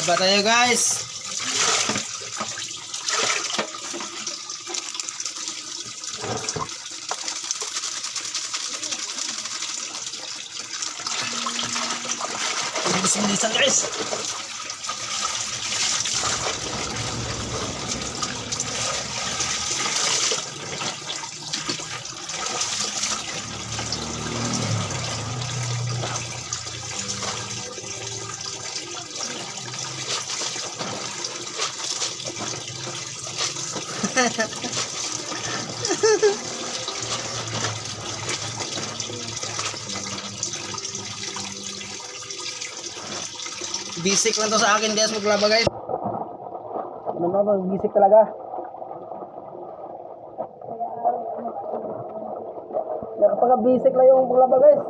Laba tayo guys. Bilis-bilisan guys. Basic lang to sa akin guys, maglaba guys. Basic talaga. Napaka-basic lang yung maglaba guys.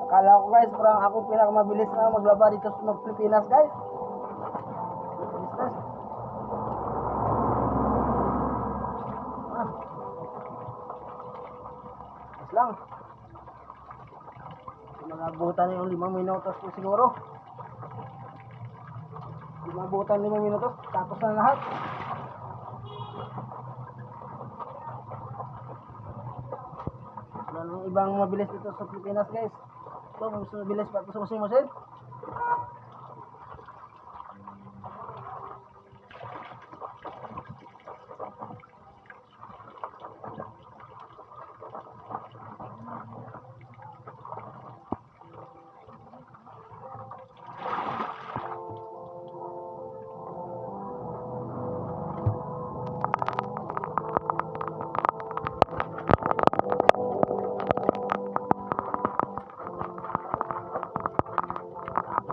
Akala ko guys, parang ako pinakamabilis na maglaba dito sa Pilipinas guys. Lang. Magabutan yung 5 minutos po siguro. 5 minutos tapos na lahat. Wala nang ibang mabilis dito sa Pilipinas guys. Ito, mas mabilis pa ito sa musim-musim.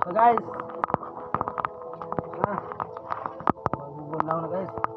So guys, magbubun lang na guys.